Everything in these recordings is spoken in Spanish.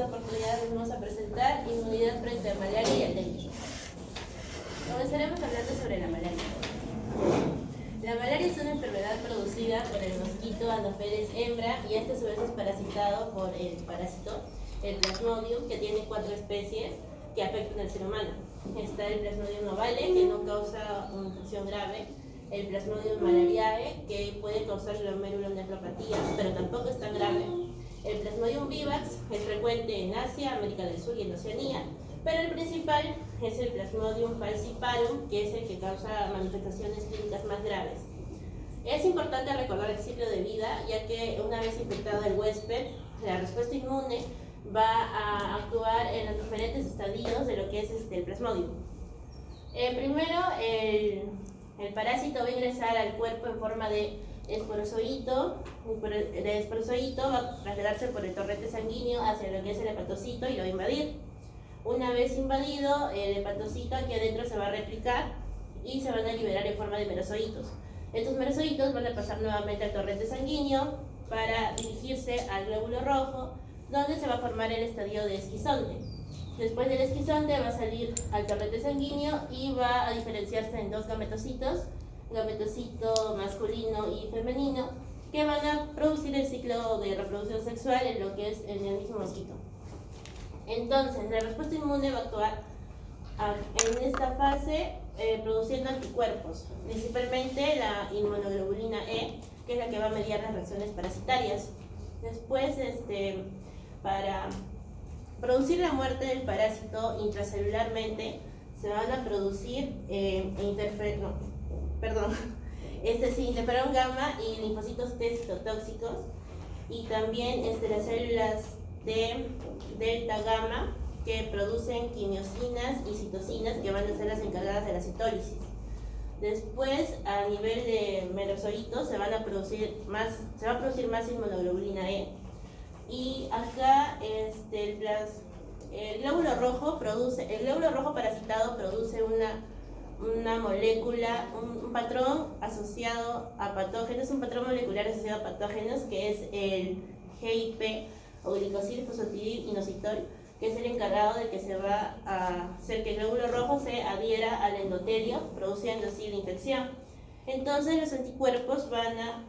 oportunidad les vamos a presentar inmunidad frente a malaria y al dengue. Comenzaremos hablando sobre la malaria. La malaria es una enfermedad producida por el mosquito Anopheles hembra y este a su vez es parasitado por el parásito, el Plasmodium, que tiene 4 especies que afectan al ser humano. Está el Plasmodium ovale, que no causa una infección grave, el Plasmodium malariae, que puede causar glomerulonefropatía, pero tampoco es tan grave. El Plasmodium vivax es frecuente en Asia, América del Sur y en Oceanía, pero el principal es el Plasmodium falciparum, que es el que causa manifestaciones clínicas más graves. Es importante recordar el ciclo de vida, ya que una vez infectado el huésped, la respuesta inmune va a actuar en los diferentes estadios de lo que es el Plasmodium. Primero, el parásito va a ingresar al cuerpo en forma de esporozoito. De esporozoito va a trasladarse por el torrente sanguíneo hacia lo que es el hepatocito y lo va a invadir. Una vez invadido, el hepatocito aquí adentro se va a replicar y se van a liberar en forma de merozoitos. Estos merozoitos van a pasar nuevamente al torrente sanguíneo para dirigirse al glóbulo rojo, donde se va a formar el estadio de esquizonte. Después del esquizonte va a salir al torrente sanguíneo y va a diferenciarse en 2 gametocitos, gametocito masculino y femenino, que van a producir el ciclo de reproducción sexual en lo que es en el mismo mosquito. Entonces, la respuesta inmune va a actuar en esta fase produciendo anticuerpos, principalmente la inmunoglobulina E, que es la que va a mediar las reacciones parasitarias. Después, para producir la muerte del parásito intracelularmente, se van a producir interferón gamma y linfocitos T citotóxicos, y también las células de delta gamma que producen quimiosinas y citocinas, que van a ser las encargadas de la citólisis. Después, a nivel de merozoitos, se va a producir más inmunoglobulina E. Y acá el glóbulo rojo parasitado produce una molécula, un patrón asociado a patógenos, un patrón molecular asociado a patógenos, que es el GIP o glicosil fosfatidil-inositol, que es el encargado de que se va a hacer que el glóbulo rojo se adhiera al endotelio, produciendo así la infección. Entonces los anticuerpos se van a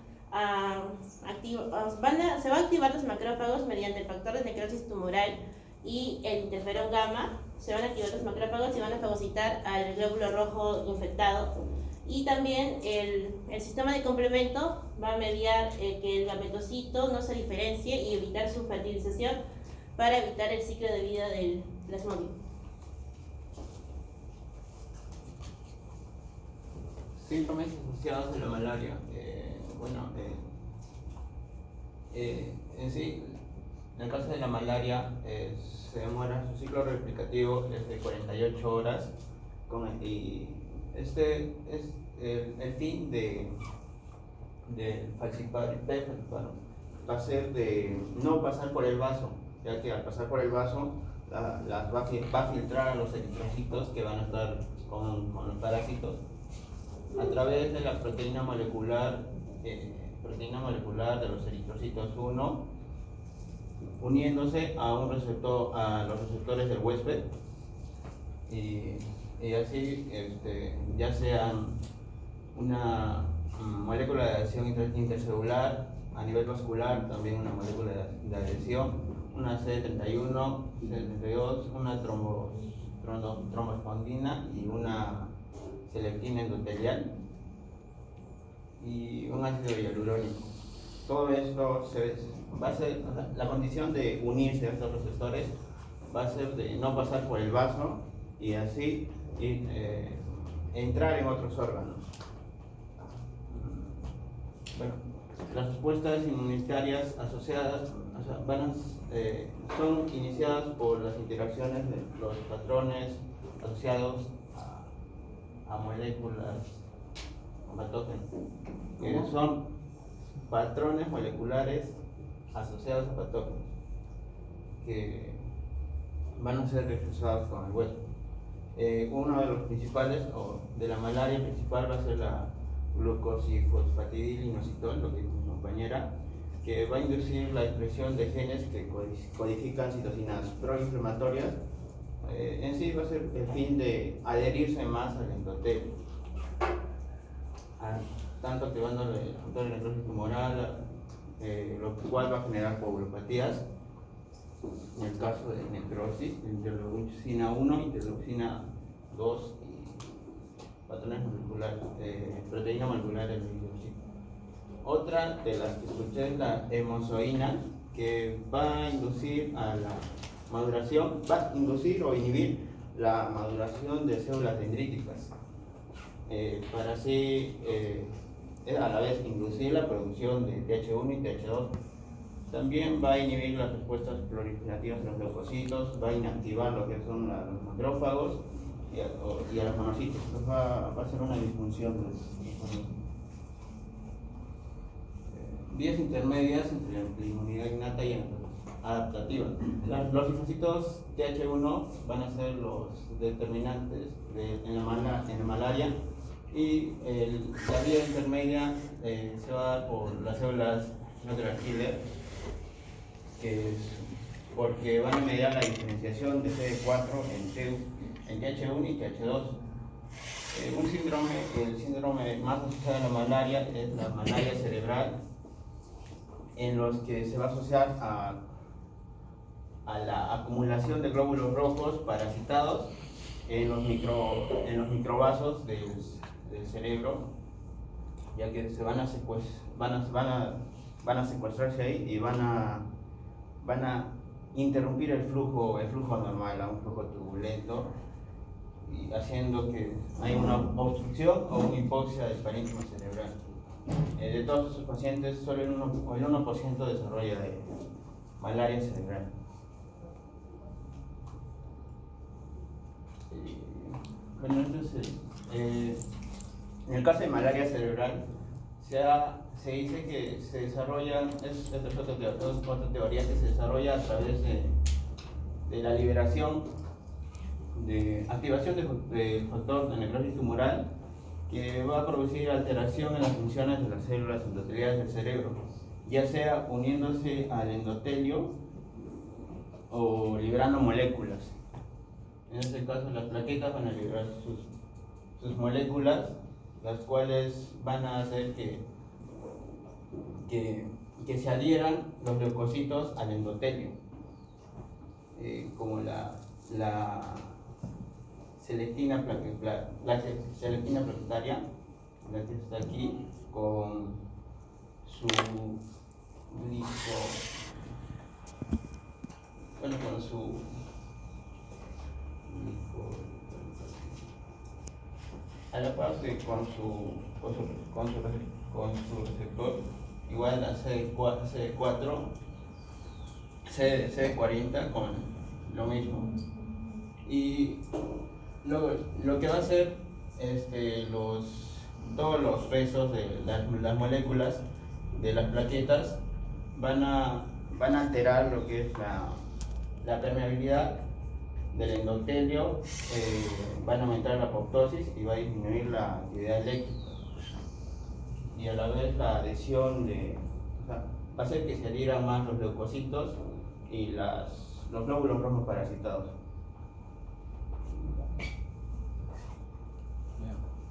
activar los macrófagos mediante el factor de necrosis tumoral y el interferón gamma. Se van a activar los macrófagos y van a fagocitar al glóbulo rojo infectado. Y también el sistema de complemento va a mediar que el gametocito no se diferencie y evitar su fertilización para evitar el ciclo de vida del Plasmodium. Síntomas asociados a la malaria. En sí, en el caso de la malaria, se demora su ciclo replicativo desde 48 horas, y este es el fin de falciparum va a ser de no pasar por el vaso, ya que al pasar por el vaso va a filtrar a los eritrocitos que van a estar con los parásitos a través de la proteína molecular de los eritrocitos 1, uniéndose a los receptores del huésped, y así ya sean una molécula de adhesión intercelular, a nivel vascular también una molécula de adhesión, una CD31, CD32, una trombospondina y una selectina endotelial y un ácido hialurónico. Todo esto va a ser, la condición de unirse a estos receptores va a ser de no pasar por el vaso y así entrar en otros órganos. Bueno, las respuestas inmunitarias asociadas son iniciadas por las interacciones de los patrones asociados a moléculas o patógenos, que son patrones moleculares asociados a patógenos que van a ser reflejados con el huésped. Uno de los principales, o de la malaria principal, va a ser la glucosifosfatidil-inositol, lo que dijo mi compañera, que va a inducir la expresión de genes que codifican citocinas proinflamatorias. En sí va a ser el fin de adherirse más al endotelio, tanto activando el factor de necrosis tumoral, lo cual va a generar coagulopatías. En el caso de necrosis, interleucina 1, interleucina 2 y patrones moleculares, proteína molecular del linfocitos. Otra de las que escuché es la hemozoína, que va a inducir a la maduración, va a inducir o inhibir la maduración de células dendríticas, para así a la vez inducir la producción de TH1 y TH2. También va a inhibir las respuestas proliferativas de los leucocitos, va a inactivar lo que son los macrófagos y a los monocitos. Entonces va a hacer una disfunción de los vías intermedias entre la inmunidad innata y adaptativa. Los linfocitos TH1 van a ser los determinantes en la malaria, y la vía intermedia se va a dar por las células natural killer, que es porque van a mediar la diferenciación de CD4 en TH1 y TH2. El síndrome más asociado a la malaria es la malaria cerebral, en los que se va a asociar a la acumulación de glóbulos rojos parasitados en los microvasos del cerebro, ya que se van a secuestrarse ahí y van a interrumpir el flujo normal a un flujo turbulento, y haciendo que haya una obstrucción o una hipoxia del parénquima cerebral. De todos esos pacientes, solo el 1% desarrolla de malaria cerebral. Bueno, entonces, en el caso de malaria cerebral, se dice que se desarrolla, esta es otra teoría que se desarrolla a través de la liberación, de activación del factor de necrosis tumoral, que va a producir alteración en las funciones de las células endoteliales del cerebro, ya sea uniéndose al endotelio o liberando moléculas. En este caso, las plaquetas van a liberar sus moléculas, las cuales van a hacer que se adhieran los leucocitos al endotelio, como la selectina plaquetaria, la que está aquí, con su a la parte con su receptor, igual a CD40 con lo mismo. Y lo que va a hacer todos los pesos de las moléculas de las plaquetas van a alterar lo que es la permeabilidad del endotelio, van a aumentar la apoptosis y va a disminuir la actividad eléctrica, y a la vez la adhesión va a hacer que se adhieran más los leucocitos y los glóbulos rojos parasitados.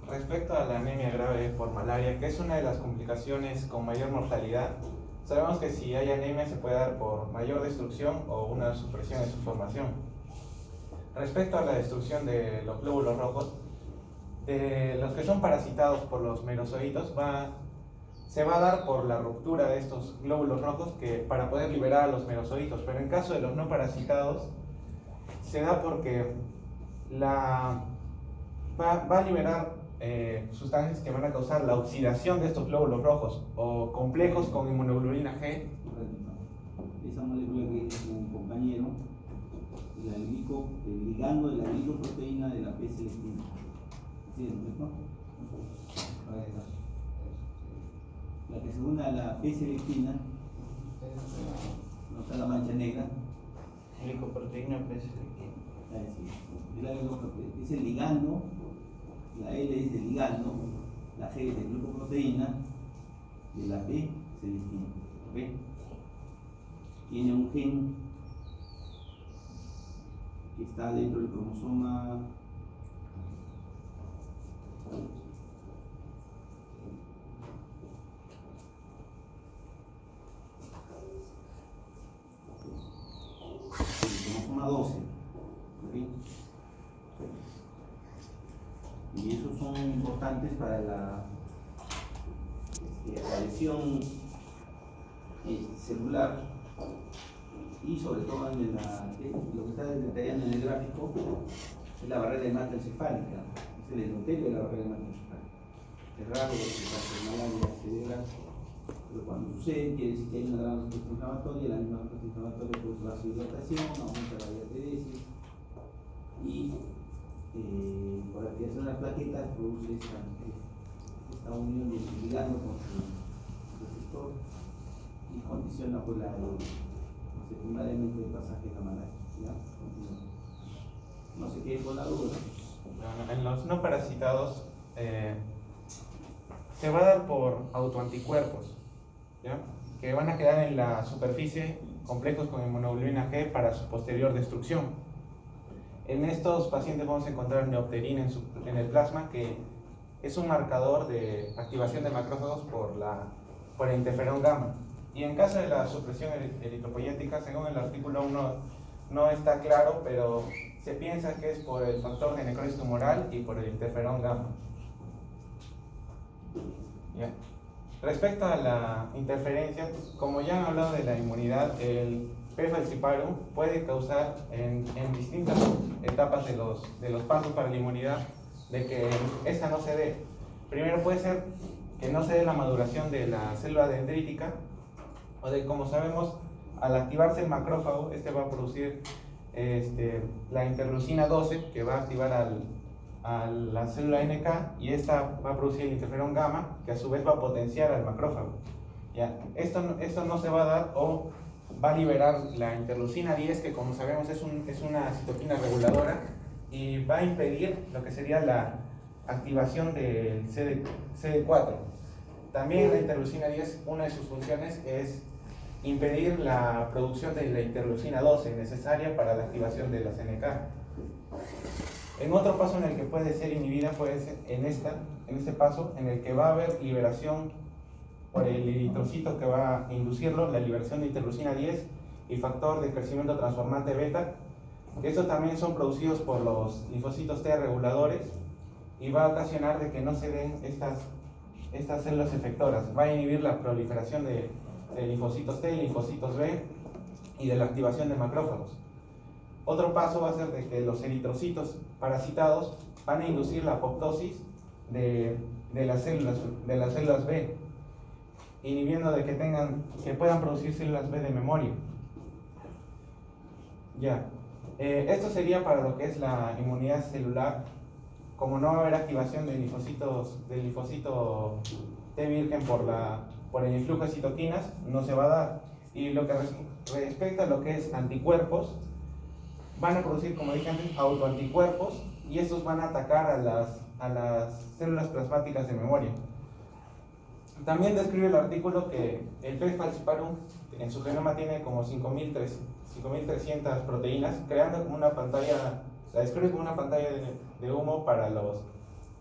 Respecto a la anemia grave por malaria, que es una de las complicaciones con mayor mortalidad, sabemos que si hay anemia se puede dar por mayor destrucción o una supresión de su formación. Respecto a la destrucción de los glóbulos rojos, de los que son parasitados por los merozoitos, se va a dar por la ruptura de estos glóbulos rojos para poder liberar a los merozoitos, pero en caso de los no parasitados se da porque va a liberar sustancias que van a causar la oxidación de estos glóbulos rojos o complejos con inmunoglobulina G. Esa molécula que es un compañero, el ligando de la glicoproteína de la P-selectina. ¿Entiendes, no? La que se une a la P-selectina, no está la mancha negra. Glicoproteína P-selectina. Es el ligando, la L es el ligando, la G es de glicoproteína de la P-selectina. ¿Okay? tiene un gen que está dentro del cromosoma 12, ¿okay? Y esos son importantes para la lesión celular y sobre todo en lo que está detallando en el gráfico es la barrera hematoencefálica, es el endotelio de la barrera hematoencefálica. Es raro que la malaria cerebral, pero cuando sucede quiere decir que hay una gran respuesta inflamatoria, la misma respuesta inflamatoria produce vasodilatación, aumenta la diateresis y por activación de las plaquetas produce esta unión de su ligando con su receptor y condiciona pues secundariamente el pasaje de la malaria. ¿Ya? No se quede con la duda. En los no parasitados se va a dar por autoanticuerpos, ¿ya? Que van a quedar en la superficie complejos con inmunoglobulina G para su posterior destrucción. En estos pacientes vamos a encontrar neopterina en el plasma, que es un marcador de activación de macrófagos por el interferón gamma. Y en caso de la supresión eritropoyética, según el artículo 1, no está claro, pero se piensa que es por el factor de necrosis tumoral y por el interferón gamma. ¿Ya? Respecto a la interferencia, como ya han hablado de la inmunidad, el P. falciparum puede causar en distintas etapas de los pasos para la inmunidad de que esta no se dé. Primero puede ser que no se dé la maduración de la célula dendrítica, o de, como sabemos, al activarse el macrófago, este va a producir la interleucina 12, que va a activar a la célula NK, y esta va a producir el interferón gamma, que a su vez va a potenciar al macrófago. ¿Ya? Esto no se va a dar, o va a liberar la interleucina 10, que como sabemos es una citoquina reguladora, y va a impedir lo que sería la activación del CD4. También la interleucina 10, una de sus funciones es impedir la producción de la interleucina 12 necesaria para la activación de las NK. En otro paso en el que puede ser inhibida puede ser en este paso en el que va a haber liberación por el eritrocito que va a inducirlo, la liberación de interleucina 10 y factor de crecimiento transformante beta. Estos también son producidos por los linfocitos T reguladores y va a ocasionar de que no se den estas células efectoras. Va a inhibir la proliferación de linfocitos T, linfocitos B y de la activación de macrófagos. Otro paso va a ser de que los eritrocitos parasitados van a inducir la apoptosis de las células B, inhibiendo de que puedan producir células B de memoria. Ya. Esto sería para lo que es la inmunidad celular. Como no va a haber activación del linfocito T virgen por el influjo de citoquinas, no se va a dar. Y lo que respecta a lo que es anticuerpos, van a producir, como dije antes, autoanticuerpos, y estos van a atacar a las células plasmáticas de memoria. También describe el artículo que el P. falciparum en su genoma tiene como 5.300 proteínas, creando como una pantalla, la describe como una pantalla de humo para los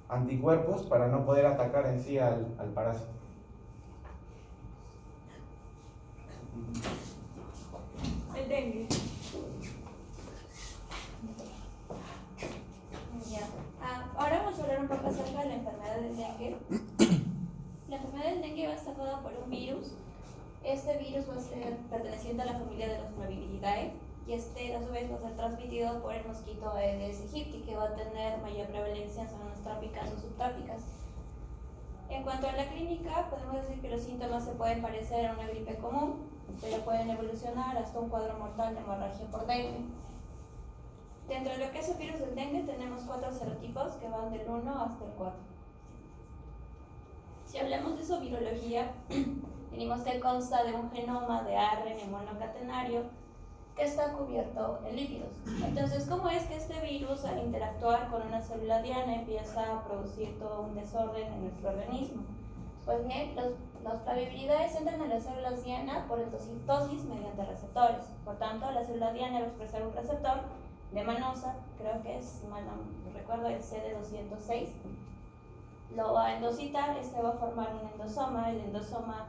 anticuerpos, para no poder atacar en sí al parásito. El dengue. Ahora vamos a hablar un poco acerca de la enfermedad del dengue. La enfermedad del dengue va a estar dada por un virus. Este virus va a ser perteneciente a la familia de los Flaviviridae, y a su vez va a ser transmitido por el mosquito Aedes aegypti, que va a tener mayor prevalencia en zonas trópicas o subtrópicas. En cuanto a la clínica, podemos decir que los síntomas se pueden parecer a una gripe común, pero pueden evolucionar hasta un cuadro mortal de hemorragia por dengue. Dentro de lo que es el virus del dengue tenemos 4 serotipos que van del 1 hasta el 4. Si hablamos de su virología, tenemos que consta de un genoma de ARN monocatenario que está cubierto en lípidos. Entonces, ¿cómo es que este virus, al interactuar con una célula diana, empieza a producir todo un desorden en nuestro organismo? Pues bien, Los flaviviridae entran en las células diana por endocitosis mediante receptores. Por tanto, la célula diana va a expresar un receptor de manosa, creo que es, si mal no recuerdo, el CD206. Lo va a endocitar, este va a formar un endosoma. El endosoma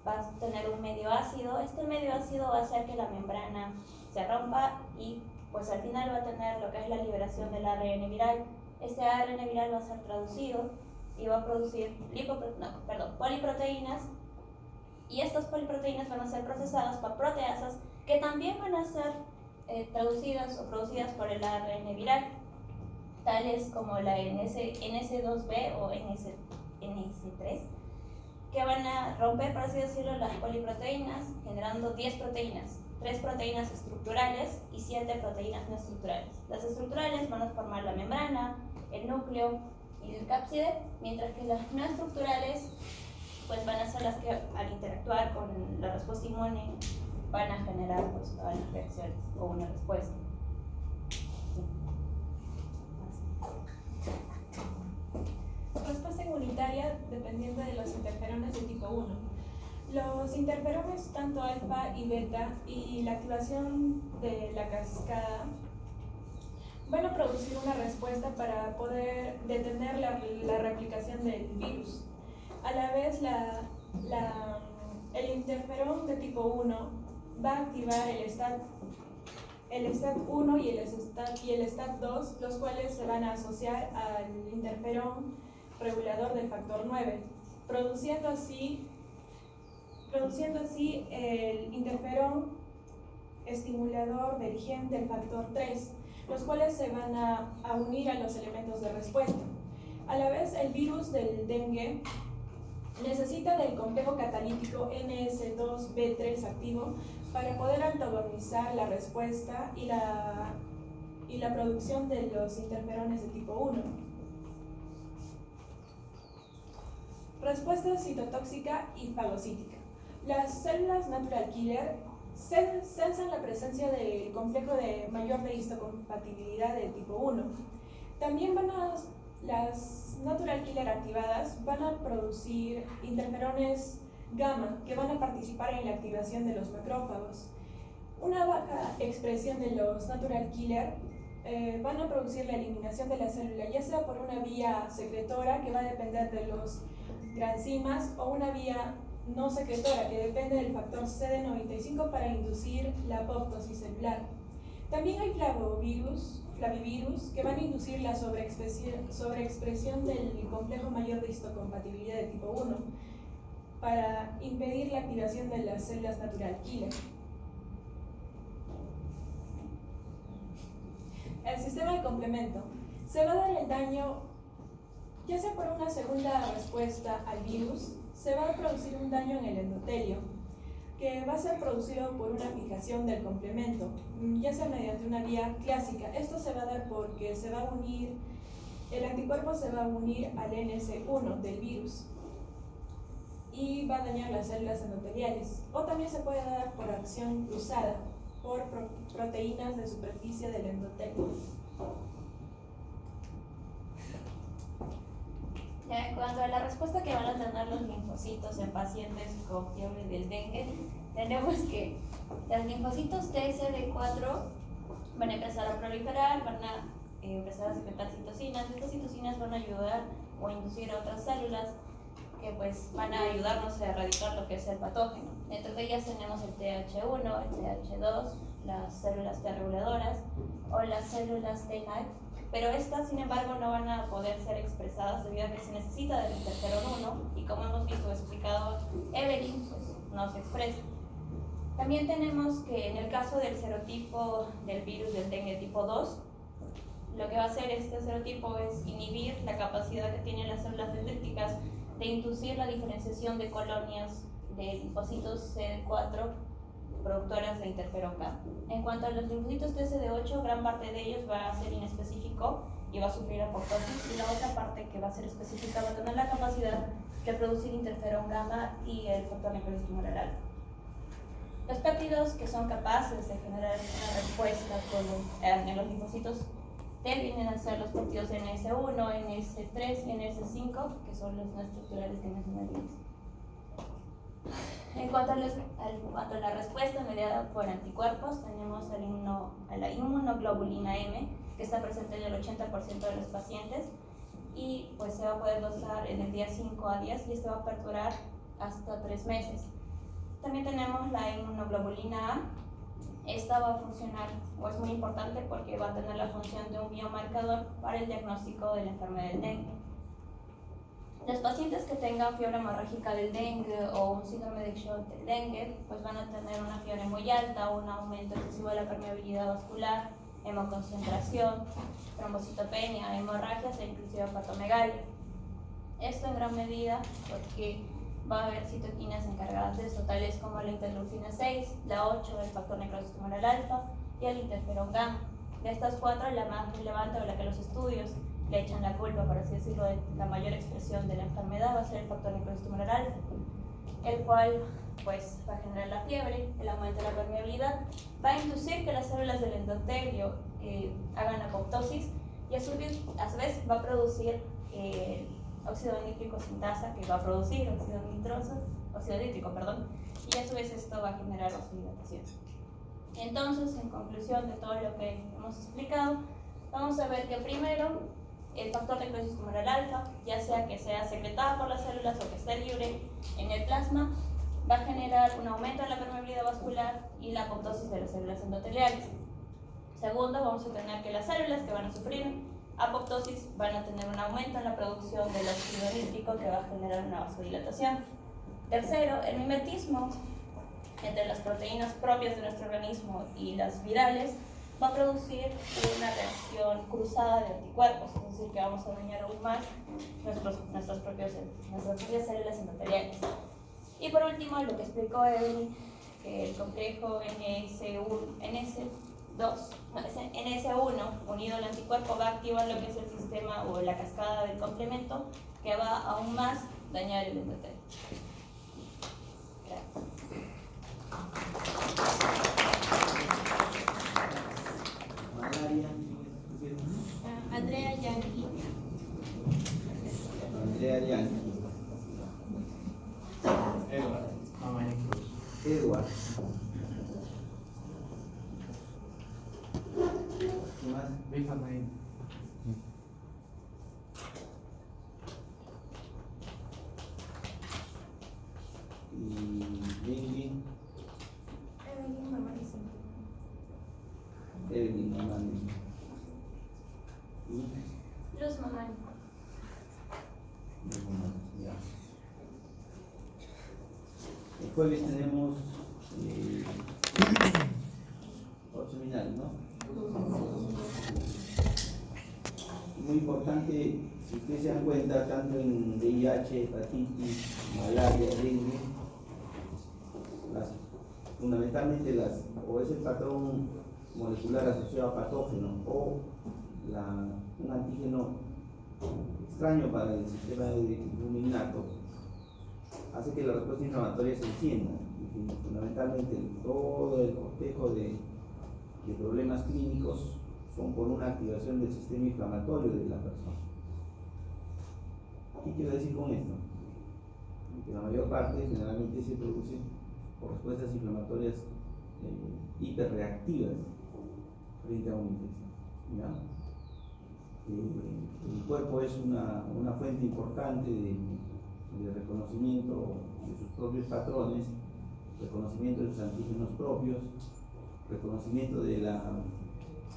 va a tener un medio ácido. Este medio ácido va a hacer que la membrana se rompa y pues al final va a tener lo que es la liberación del ARN viral. Este ARN viral va a ser traducido y va a producir poliproteínas, y estas poliproteínas van a ser procesadas por proteasas que también van a ser traducidas o producidas por el ARN viral, tales como la NS2B o NS3, que van a romper, por así decirlo, las poliproteínas, generando 10 proteínas, 3 proteínas estructurales y 7 proteínas no estructurales. Las estructurales van a formar la membrana, el núcleo y el cápside, mientras que las no estructurales pues van a ser las que al interactuar con la respuesta inmune van a generar pues todas las reacciones o una respuesta. Respuesta inmunitaria dependiendo de los interferones de tipo 1. Los interferones tanto alfa y beta y la activación de la cascada van a producir una respuesta para poder detener la replicación del virus. A la vez, el interferón de tipo 1 va a activar el STAT1 y el STAT2, los cuales se van a asociar al interferón regulador del factor 9, produciendo así el interferón estimulador del gen del factor 3, los cuales se van a unir a los elementos de respuesta. A la vez, el virus del dengue necesita del complejo catalítico NS2B3 activo para poder antagonizar la respuesta y la producción de los interferones de tipo 1. Respuesta citotóxica y fagocítica. Las células natural killer sensan la presencia del complejo de mayor de histocompatibilidad de tipo 1. También las natural killer activadas van a producir interferones gamma que van a participar en la activación de los macrófagos. Una baja expresión de los natural killer van a producir la eliminación de la célula, ya sea por una vía secretora que va a depender de los granzimas o una vía no secretora que depende del factor CD95 para inducir la apoptosis celular. También hay flavivirus que van a inducir la sobreexpresión del complejo mayor de histocompatibilidad de tipo 1 para impedir la activación de las células natural killer. El sistema de complemento. Se va a dar el daño ya sea por una segunda respuesta al virus. Se va a producir un daño en el endotelio que va a ser producido por una fijación del complemento, ya sea mediante una vía clásica. Esto se va a dar porque el anticuerpo se va a unir al NS1 del virus y va a dañar las células endoteliales. O también se puede dar por acción cruzada por proteínas de superficie del endotelio. En cuanto a la respuesta que van a tener los linfocitos en pacientes con fiebre del dengue, tenemos que los linfocitos TCD4 van a empezar a proliferar, van a empezar a secretar citocinas. Estas citocinas van a ayudar o inducir a otras células que pues van a ayudarnos a erradicar lo que es el patógeno. Dentro de ellas tenemos el TH1, el TH2, las células T reguladoras o las células TNAC, pero estas, sin embargo, no van a poder ser expresadas debido a que se necesita del interferón 1 y como hemos visto explicado Evelyn, pues no se expresa. También tenemos que en el caso del serotipo del virus del dengue tipo 2, lo que va a hacer este serotipo es inhibir la capacidad que tienen las células dendríticas de inducir la diferenciación de colonias de linfocitos CD4 productoras de interferón gamma. En cuanto a los linfocitos TCD8, gran parte de ellos va a ser inespecífico y va a sufrir apoptosis, y la otra parte que va a ser específica va a tener la capacidad de producir interferón gamma y el factor necrosis alfa. Los péptidos que son capaces de generar una respuesta en los linfocitos T vienen a ser los péptidos NS1, NS3 y NS5, que son los no estructurales que mencioné al inicio. En cuanto a la respuesta mediada por anticuerpos, tenemos a la inmunoglobulina M, que está presente en el 80% de los pacientes y pues se va a poder dosar en el día 5 a 10 y esto va a perdurar hasta 3 meses. También tenemos la inmunoglobulina A. Esta va a funcionar, o es muy importante porque va a tener la función de un biomarcador para el diagnóstico de la enfermedad del dengue. Los pacientes que tengan fiebre hemorrágica del dengue o un síndrome de shock del dengue, pues van a tener una fiebre muy alta, un aumento excesivo de la permeabilidad vascular, hemoconcentración, trombocitopenia, hemorragias e inclusive hepatomegalia. Esto en gran medida porque va a haber citoquinas encargadas de eso, tales como la interleucina 6, la 8, el factor necrosis tumoral alfa y el interferón gamma. De estas 4, la más relevante o la que los estudios le echan la culpa, por así decirlo, de la mayor expresión de la enfermedad va a ser el factor necrosis tumoral alfa, el cual pues va a generar la fiebre, el aumento de la permeabilidad, va a inducir que las células del endotelio hagan apoptosis y a su vez va a producir óxido nítrico sintasa, que va a producir óxido nítrico, y a su vez esto va a generar vasodilatación. Entonces, en conclusión de todo lo que hemos explicado, vamos a ver que primero el factor de necrosis tumoral alfa, ya sea que sea secretado por las células o que esté libre en el plasma, va a generar un aumento de la permeabilidad vascular y la apoptosis de las células endoteliales. Segundo, vamos a tener que las células que van a sufrir apoptosis van a tener un aumento en la producción del óxido nítrico que va a generar una vasodilatación. Tercero, el mimetismo entre las proteínas propias de nuestro organismo y las virales va a producir una reacción cruzada de anticuerpos, es decir, que vamos a dañar aún más nuestras propias células endoteliales. Y por último, lo que explicó Evelyn, que el complejo NS1 unido al anticuerpo va a activar lo que es el sistema o la cascada del complemento, que va a aún más dañar el endotelio. Gracias. Malaria. Andrea Yankee. Andrea Yankee. Edward. ¿Qué más? Y Evelyn. Evelyn Mamani. Luz Mamani. Ya. El jueves tenemos 8 seminarios, ¿no? Muy importante, si ustedes se dan cuenta, tanto en VIH, hepatitis, malaria, dengue, fundamentalmente o es el patrón molecular asociado a patógeno o un antígeno extraño para el sistema inmunitario hace que la respuesta inflamatoria se encienda y fundamentalmente todo el cortejo de problemas clínicos son por una activación del sistema inflamatorio de la persona. ¿Qué quiero decir con esto? Que la mayor parte generalmente se produce por respuestas inflamatorias hiperreactivas frente a una infección. ¿Ya? El cuerpo es una fuente importante de reconocimiento de sus propios patrones, reconocimiento de sus antígenos propios, reconocimiento de la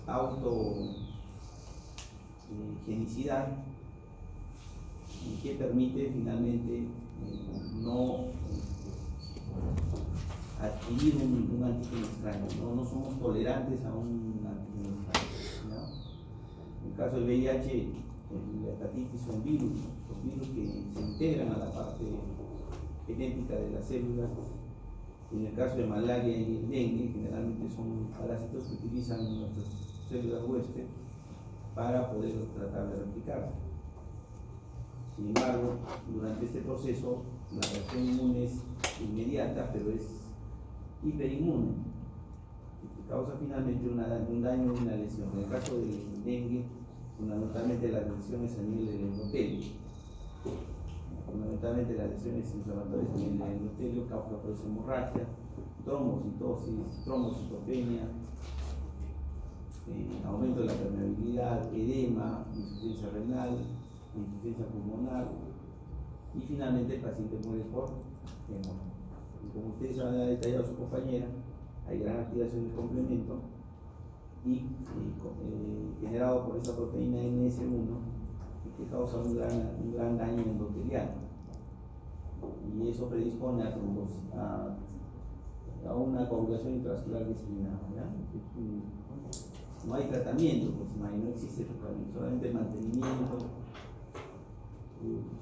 autogenicidad y que permite finalmente no adquirir un antígeno extraño, no somos tolerantes a un antígeno extraño, ¿no? En el caso del VIH, la hepatitis son virus, los virus que se integran a la parte genética de las células. En el caso de malaria y el dengue, generalmente son parásitos que utilizan nuestras células huésped para poder tratar de replicarse. Sin embargo, durante este proceso, la reacción inmune es inmediata, pero es hiperinmune, que causa finalmente un daño y una lesión. En el caso del dengue, fundamentalmente las lesiones a nivel del endotelio. Fundamentalmente las lesiones inflamatorias en el endotelio causan por eso hemorragia, trombocitosis, trombocitopenia, aumento de la permeabilidad, edema, insuficiencia renal, insuficiencia pulmonar y finalmente el paciente muere por hemorragia. Y como ustedes van a detallar a su compañera, hay gran activación del complemento y generado por esa proteína NS1 que causa un gran daño endotelial y eso predispone a una coagulación intravascular discriminada. No hay tratamiento, pues no existe tratamiento, solamente mantenimiento.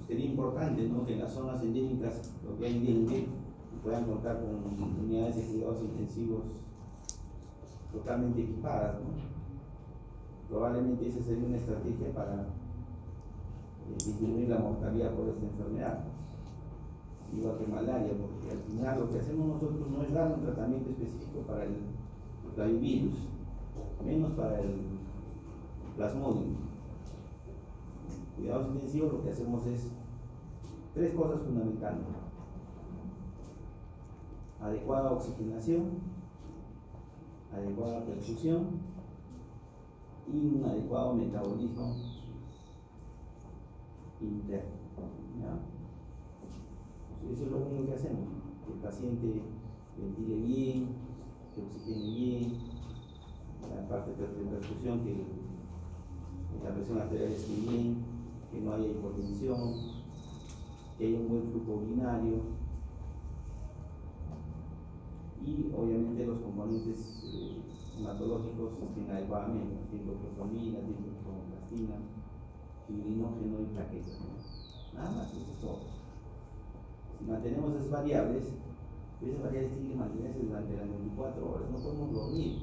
Sería importante, ¿no?, que en las zonas endémicas donde hay dengue puedan contar con unidades de cuidados intensivos totalmente equipadas, ¿no? Probablemente esa sería una estrategia para disminuir la mortalidad por esta enfermedad, igual que malaria, porque al final lo que hacemos nosotros no es dar un tratamiento específico para el flavivirus, menos para el plasmodium. Cuidados intensivos lo que hacemos es 3 cosas fundamentales: adecuada oxigenación, adecuada perfusión y un adecuado metabolismo interno. ¿Ya? Eso es lo único que hacemos: que el paciente ventile bien, que oxigene bien, la parte de perfusión, que la presión arterial esté bien, que no haya hipotensión, que haya un buen flujo urinario y obviamente los componentes hematológicos estén adecuadamente: tiempoprotomina, tiempopromoplastina, fibrinógeno y plaquetas, ¿no? Nada más, eso es todo. Si mantenemos esas variables tienen que mantenerse durante las 24 horas. No podemos dormir,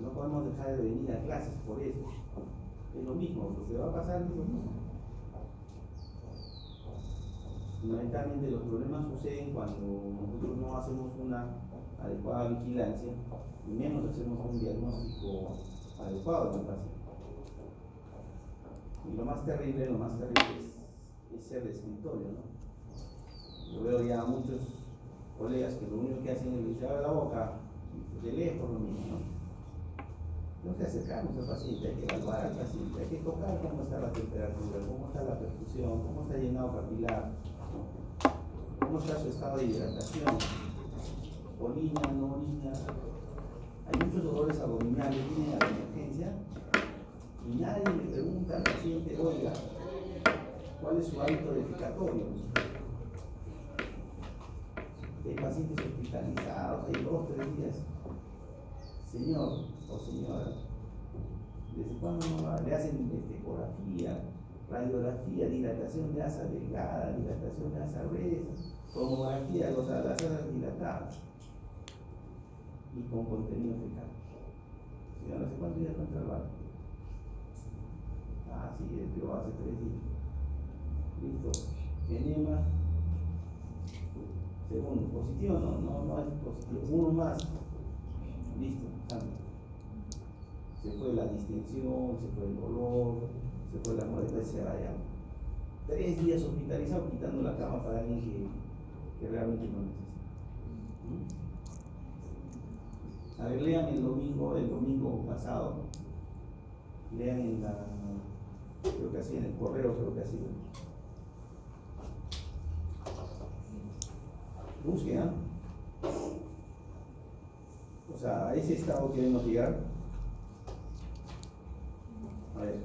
no podemos dejar de venir a clases por eso. Es lo mismo, lo que va a pasar es lo mismo. Fundamentalmente los problemas suceden cuando nosotros no hacemos una adecuada vigilancia y menos hacemos un diagnóstico adecuado del paciente. Y lo más terrible es ser de escritorio, ¿no? Yo veo ya a muchos colegas que lo único que hacen es limpiar la boca, de lejos lo mismo, ¿no? Tenemos que acercarnos al paciente, hay que evaluar al paciente, hay que tocar cómo está la temperatura, cómo está la perfusión, cómo está el llenado capilar, cómo está su estado de hidratación, orina, no orina. Hay muchos dolores abdominales, vienen a la emergencia y nadie le pregunta al paciente: oiga, ¿cuál es su hábito defecatorio? Hay pacientes hospitalizados, hay 2 o 3 días. Señor o señora, ¿desde cuándo no le hacen ecografía, radiografía, dilatación de asa delgada, dilatación de asa gruesa, tomografía, las asas dilatadas y con contenido fecal? Señora, ¿hace cuánto ya está en trabajo? Ah, sí, yo hace 3 días. Listo. Enema. Segundo, positivo, no es positivo. 1 más. Listo. Se fue la distensión, se fue el dolor, se fue la molestia, se vaya. 3 días hospitalizado, quitando la cama para alguien que realmente no necesita. A ver, lean el domingo pasado, lean en la, creo que así, en el correo, creo que así. Busquen, o sea, a ese estado queremos llegar. A ver.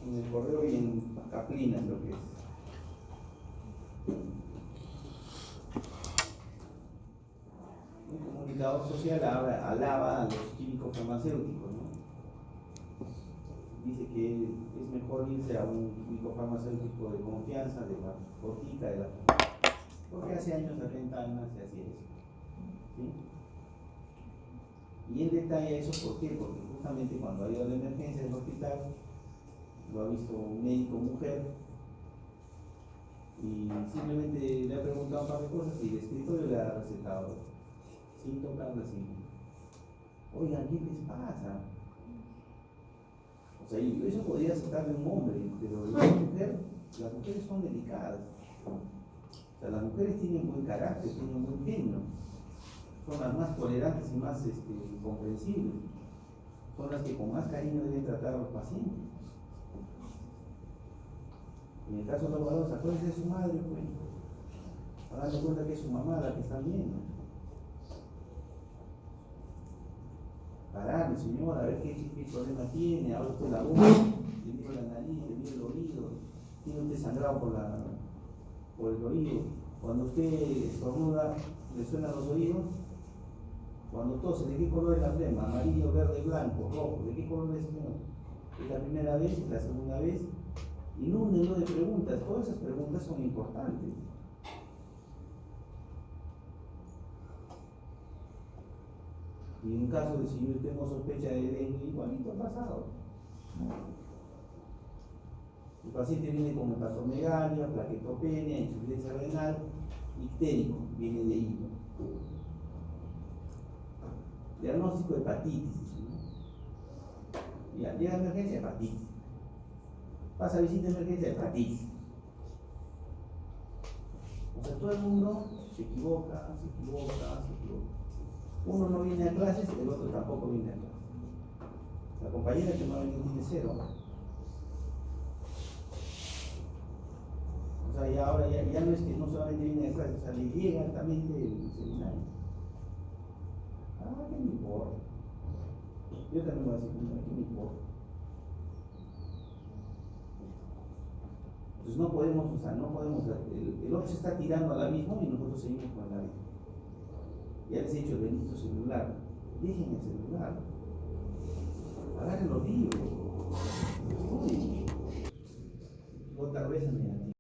En el correo y en Caplina creo que es. Un comunicador social alaba a los químicos farmacéuticos, ¿no? Dice que es mejor irse a un químico farmacéutico de confianza, de la botica, porque hace años acá en Tacna se hacía eso, ¿sí? Y él detalla eso, ¿por qué? Porque justamente cuando ha ido a la emergencia del hospital, lo ha visto un médico mujer Y simplemente le ha preguntado un par de cosas y el escritorio le ha recetado, sin tocarla, sin. Oigan, ¿qué les pasa? O sea, eso podría aceptarle un hombre, pero las mujeres son delicadas. O sea, las mujeres tienen buen carácter, tienen buen genio, son las más tolerantes y más comprensibles, son las que con más cariño deben tratar a los pacientes. En el caso de los varones, acuérdense de su madre, pues, dando cuenta que es su mamá la que están viendo. Pararle, señora, a ver qué problema tiene, ahora usted la boca, le miro la nariz, le miro el oído, tiene usted sangrado por el oído. Cuando usted estornuda, le suenan los oídos. Cuando tose, ¿de qué color es la flema? Amarillo, verde, blanco, rojo. ¿De qué color es, señor? ¿Es la primera vez? ¿Es la segunda vez? Inúndenlo de preguntas. Todas esas preguntas son importantes. Y en caso de si yo tengo sospecha de dengue, igualito ha pasado. El paciente viene con hepatomegalia, plaquetopenia, insuficiencia renal, ictérico, viene de hilo. Diagnóstico de hepatitis. Ya, llega a emergencia, hepatitis. Pasa a visita de emergencia, hepatitis. O sea, todo el mundo se equivoca. Uno no viene a clases, el otro tampoco viene a clases. La compañera que no ha venido tiene 0. O sea, ya ahora ya no es que no solamente viene a clases, o sea, le llega altamente el seminario. ¿Qué me importa? Yo también voy a decir, ¿qué me importa? Entonces no podemos, el otro se está tirando al abismo y nosotros seguimos con el abismo. Ya les he dicho el bendito celular, dejen el celular, agarren los libros, estudien. Otra vez, mira.